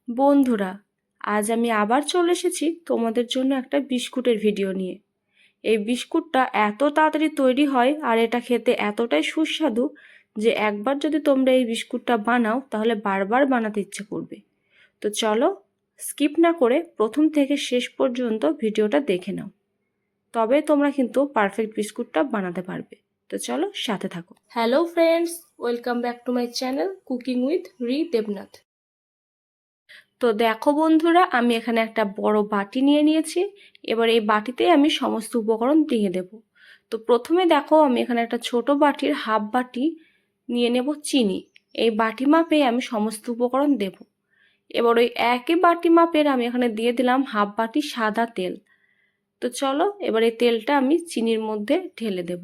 বন্ধুরা, আজ আমি আবার চলে এসেছি তোমাদের জন্য একটা বিস্কুটের ভিডিও নিয়ে। এই বিস্কুটটা এত তাড়াতাড়ি তৈরি হয় আর এটা খেতে এতটাই সুস্বাদু যে একবার যদি তোমরা এই বিস্কুটটা বানাও তাহলে বারবার বানাতে ইচ্ছে করবে। তো চলো, স্কিপ না করে প্রথম থেকে শেষ পর্যন্ত ভিডিওটা দেখে নাও, তবে তোমরা কিন্তু পারফেক্ট বিস্কুটটা বানাতে পারবে। তো চলো সাথে থাকো। Hello friends, welcome back to my channel cooking with রি দেবনাথ। তো দেখো বন্ধুরা, আমি এখানে একটা বড় বাটি নিয়ে নিয়েছি। এবার এই বাটিতে আমি সমস্ত উপকরণ দিয়ে দেব। তো প্রথমে দেখো, আমি এখানে একটা ছোট বাটির হাফ বাটি নিয়ে নেব চিনি। এই বাটি মাপে আমি সমস্ত উপকরণ দেব। এবার ওই একই বাটি মাপের আমি এখানে দিয়ে দিলাম হাফ বাটি সাদা তেল। তো চলো, এবার এই তেলটা আমি চিনির মধ্যে ঢেলে দেব।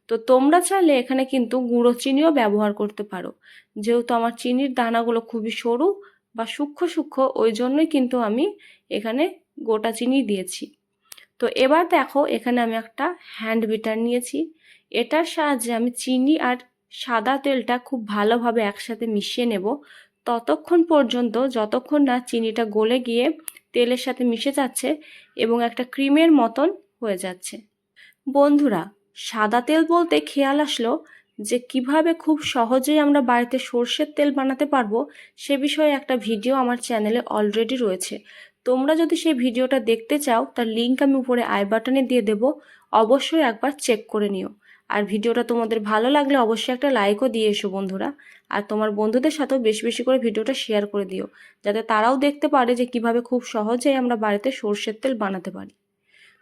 তো তোমরা চাইলে এখানে কিন্তু গুঁড়ো চিনিও ব্যবহার করতে পারো। যেহেতু আমার চিনির দানাগুলো খুবই সরু বা সূক্ষ্ম সূক্ষ্ম, ওই জন্যই কিন্তু আমি এখানে গোটা চিনি দিয়েছি। তো এবার দেখো, এখানে আমি একটা হ্যান্ড বিটার নিয়েছি। এটার সাহায্যে আমি চিনি আর সাদা তেলটা খুব ভালোভাবে একসাথে মিশিয়ে নেব, ততক্ষণ পর্যন্ত যতক্ষণ না চিনিটা গলে গিয়ে তেলের সাথে মিশে যাচ্ছে এবং একটা ক্রিমের মতন হয়ে যাচ্ছে। বন্ধুরা, সাদা তেল বলতে খেয়াল আসলো যে কিভাবে খুব সহজেই আমরা বাড়িতে সর্ষের তেল বানাতে পারবো, সে বিষয়ে একটা ভিডিও আমার চ্যানেলে অলরেডি রয়েছে। তোমরা যদি সেই ভিডিওটা দেখতে চাও তার লিঙ্ক আমি উপরে আই বাটনে দিয়ে দেব, অবশ্যই একবার চেক করে নিও। আর ভিডিওটা তোমাদের ভালো লাগলে অবশ্যই একটা লাইকও দিয়ে এসো বন্ধুরা। আর তোমার বন্ধুদের সাথেও বেশি বেশি করে ভিডিওটা শেয়ার করে দিও, যাতে তারাও দেখতে পারে যে কিভাবে খুব সহজেই আমরা বাড়িতে সর্ষের তেল বানাতে পারি।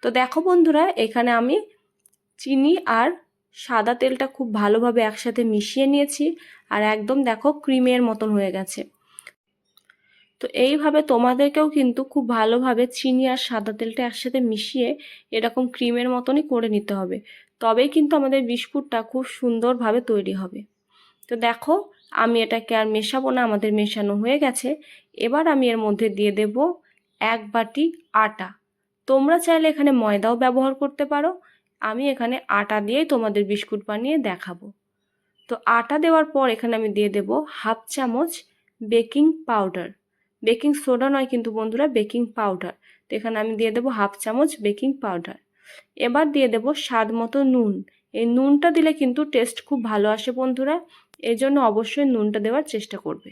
তো দেখো বন্ধুরা, এখানে আমি চিনি আর সাদা তেলটা খুব ভালোভাবে একসাথে মিশিয়ে নিয়েছি আর একদম দেখো ক্রিমের মতন হয়ে গেছে। তো এইভাবে তোমাদেরকেও কিন্তু খুব ভালোভাবে চিনি আর সাদা তেলটা একসাথে মিশিয়ে এরকম ক্রিমের মতনই করে নিতে হবে, তবেই কিন্তু আমাদের বিস্কুটটা খুব সুন্দরভাবে তৈরি হবে। তো দেখো, আমি এটাকে আর মেশাবো না, আমাদের মেশানো হয়ে গেছে। এবার আমি এর মধ্যে দিয়ে দেব এক বাটি আটা। তোমরা চাইলে এখানে ময়দাও ব্যবহার করতে পারো, আমি এখানে আটা দিয়েই তোমাদের বিস্কুট বানিয়ে দেখাবো। তো আটা দেওয়ার পর এখানে আমি দিয়ে দেব হাফ চামচ বেকিং পাউডার। বেকিং সোডা নয় কিন্তু বন্ধুরা, বেকিং পাউডার। তো এখানে আমি দিয়ে দেব হাফ চামচ বেকিং পাউডার। এবার দিয়ে দেব স্বাদ মতো নুন। এই নুনটা দিলে কিন্তু টেস্ট খুব ভালো আসে বন্ধুরা, এই জন্য অবশ্যই নুনটা দেওয়ার চেষ্টা করবে।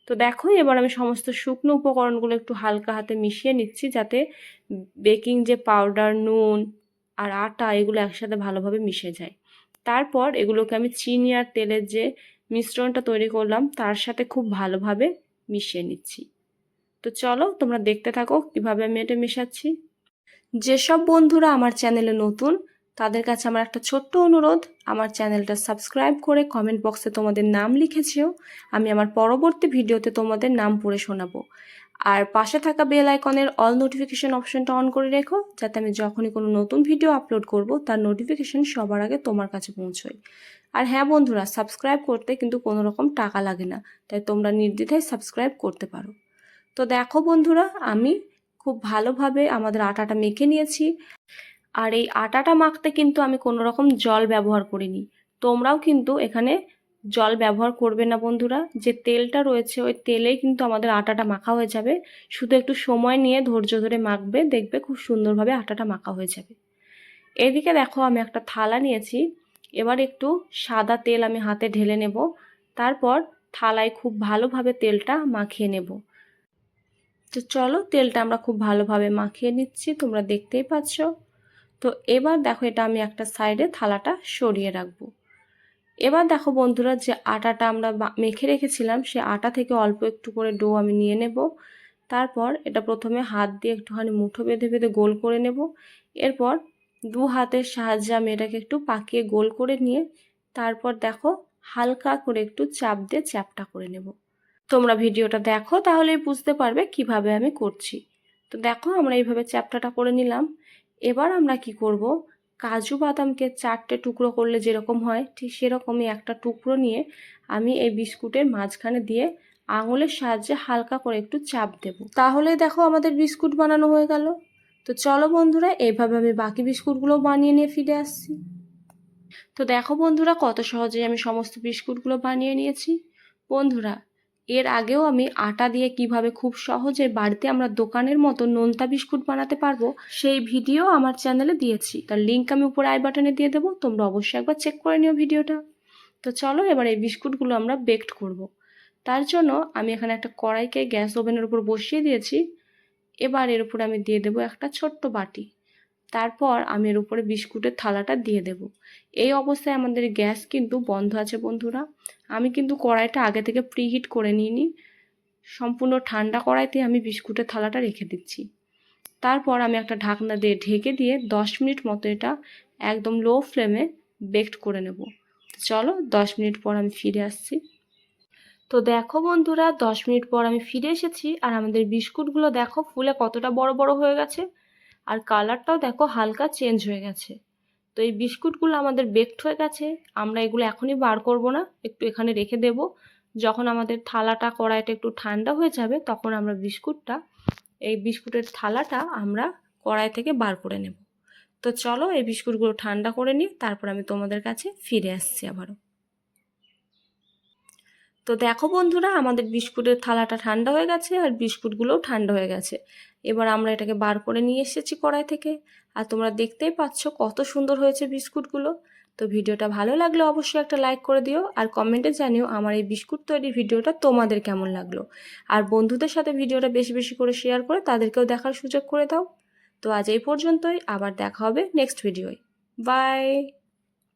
তো দেখো, এবার আমি সমস্ত শুকনো উপকরণগুলো একটু হালকা হাতে মিশিয়ে নিচ্ছি, যাতে বেকিং যে পাউডার, নুন আর আটা এগুলো একসাথে ভালোভাবে মিশে যায়। তারপর এগুলোকে আমি চিনি আর তেলের যে মিশ্রণটা তৈরি করলাম তার সাথে খুব ভালোভাবে মিশিয়ে নিচ্ছি। তো চলো, তোমরা দেখতে থাকো কিভাবে আমি এটা মেশাচ্ছি। যেসব বন্ধুরা আমার চ্যানেলে নতুন, তাদের কাছে আমার একটা ছোট্ট অনুরোধ, আমার চ্যানেলটা সাবস্ক্রাইব করে কমেন্ট বক্সে তোমাদের নাম লিখেছেও, আমি আমার পরবর্তী ভিডিওতে তোমাদের নাম পড়ে শোনাবো। আর পাশে থাকা বেল আইকনের অল নোটিফিকেশন অপশনটা অন করে রেখো, যাতে আমি যখনই কোনো নতুন ভিডিও আপলোড করব তার নোটিফিকেশন সবার আগে তোমার কাছে পৌঁছয়। আর হ্যাঁ বন্ধুরা, সাবস্ক্রাইব করতে কিন্তু কোনো রকম টাকা লাগে না, তাই তোমরা নির্দ্বিধায় সাবস্ক্রাইব করতে পারো। তো দেখো বন্ধুরা, আমি খুব ভালোভাবে আমাদের আটাটা মেখে নিয়েছি। আর এই আটাটা মাখতে কিন্তু আমি কোনো রকম জল ব্যবহার করিনি। তোমরাও কিন্তু এখানে জল ব্যবহার করবে না বন্ধুরা। যে তেলটা রয়েছে ওই তেলেই কিন্তু আমাদের আটাটা মাখা হয়ে যাবে। শুধু একটু সময় নিয়ে ধৈর্য ধরে মাখবে, দেখবে খুব সুন্দরভাবে আটাটা মাখা হয়ে যাবে। এদিকে দেখো, আমি একটা থালা নিয়েছি। এবার একটু সাদা তেল আমি হাতে ঢেলে নেব, তারপর থালায় খুব ভালোভাবে তেলটা মাখিয়ে নেব। তো চলো, তেলটা আমরা খুব ভালোভাবে মাখিয়ে নিচ্ছি, তোমরা দেখতেই পাচ্ছ। তো এবার দেখো, এটা আমি একটা সাইডে থালাটা সরিয়ে রাখবো। এবার দেখো বন্ধুরা, যে আটাটা আমরা মেখে রেখেছিলাম সে আটা থেকে অল্প একটু করে ডো আমি নিয়ে নেব। তারপর এটা প্রথমে হাত দিয়ে একটুখানি মুঠো বেঁধে বেঁধে গোল করে নেব। এরপর দু হাতের সাহায্যে আমি এটাকে একটু পাকিয়ে গোল করে নিয়ে তারপর দেখো হালকা করে একটু চাপ দিয়ে চ্যাপটা করে নেব। তোমরা ভিডিওটা দেখো, তাহলেই বুঝতে পারবে কিভাবে আমি করছি। তো দেখো, আমরা এইভাবে চ্যাপটাটা করে নিলাম। এবার আমরা কি করব, কাজু বাদামকে 4টে টুকরো করলে যেরকম হয় ঠিক সেরকমই একটা টুকরো নিয়ে আমি এই বিস্কুটের মাঝখানে দিয়ে আঙুলের সাহায্যে হালকা করে একটু চাপ দেব। তাহলে দেখো আমাদের বিস্কুট বানানো হয়ে গেল। তো চলো বন্ধুরা, এইভাবে আমি বাকি বিস্কুটগুলো বানিয়ে নিয়ে ফিরে আসছি। তো দেখো বন্ধুরা, কত সহজেই আমি সমস্ত বিস্কুটগুলো বানিয়ে নিয়েছি। বন্ধুরা, এর আগেও আমি আটা দিয়ে কিভাবে খুব সহজে বাড়িতে আমরা দোকানের মতো নোনতা বিস্কুট বানাতে পারবো সেই ভিডিও আমার চ্যানেলে দিয়েছি, তার লিঙ্ক আমি উপরে আই বাটনে দিয়ে দেবো, তোমরা অবশ্যই একবার চেক করে নিও ভিডিওটা। তো চলো এবার এই বিস্কুটগুলো আমরা বেকড করব। তার জন্য আমি এখানে একটা কড়াইকে গ্যাস ওভেনের উপর বসিয়ে দিয়েছি। এবার এর উপরে আমি দিয়ে দেবো একটা ছোট্ট বাটি। তারপর আমি এর উপরে বিস্কুটের থালাটা দিয়ে দেব। এই অবস্থায় আমাদের গ্যাস কিন্তু বন্ধ আছে বন্ধুরা। আমি কিন্তু কড়াইটা আগে থেকে প্রিহিট করে নিইনি, সম্পূর্ণ ঠান্ডা কড়াইতে আমি বিস্কুটের থালাটা রেখে দিচ্ছি। তারপর আমি একটা ঢাকনা দিয়ে ঢেকে দিয়ে 10 মিনিট মতো এটা একদম লো ফ্লেমে বেকড করে নেব। চলো 10 মিনিট পর আমি ফিরে আসছি। তো দেখো বন্ধুরা 10 মিনিট পর আমি ফিরে এসেছি, আর আমাদের বিস্কুটগুলো দেখো ফুলে কতটা বড় বড় হয়ে গেছে, আর কালারটাও দেখো হালকা চেঞ্জ হয়ে গেছে। তো এই বিস্কুটগুলো আমাদের বেকড হয়ে গেছে। আমরা এগুলো এখনই বার করব না, একটু এখানে রেখে দেব। যখন আমাদের থালাটা কড়াইটা একটু ঠান্ডা হয়ে যাবে তখন আমরা এই বিস্কুটের থালাটা আমরা কড়াই থেকে বার করে নেব। তো চলো এই বিস্কুটগুলো ঠান্ডা করে নিই, তারপর আমি তোমাদের কাছে ফিরে আসছি আবারও। তো দেখো বন্ধুরা আমাদের বিস্কুটের থালাটা ঠান্ডা হয়ে গেছে, আর বিস্কুটগুলোও ঠান্ডা হয়ে গেছে। এবার আমরা এটাকে বার করে নিয়ে এসেছি কড়াই থেকে, আর তোমরা দেখতেই পাচ্ছ কত সুন্দর হয়েছে বিস্কুটগুলো। তো ভিডিওটা ভালো লাগলে অবশ্যই একটা লাইক করে দিও, আর কমেন্টে জানিও আমার এই বিস্কুট তৈরির ভিডিওটা তোমাদের কেমন লাগলো। আর বন্ধুদের সাথে ভিডিওটা বেশি বেশি করে শেয়ার করে তাদেরকেও দেখার সুযোগ করে দাও। তো আজ এই পর্যন্তই, আবার দেখা হবে নেক্সট ভিডিওয়। বাই।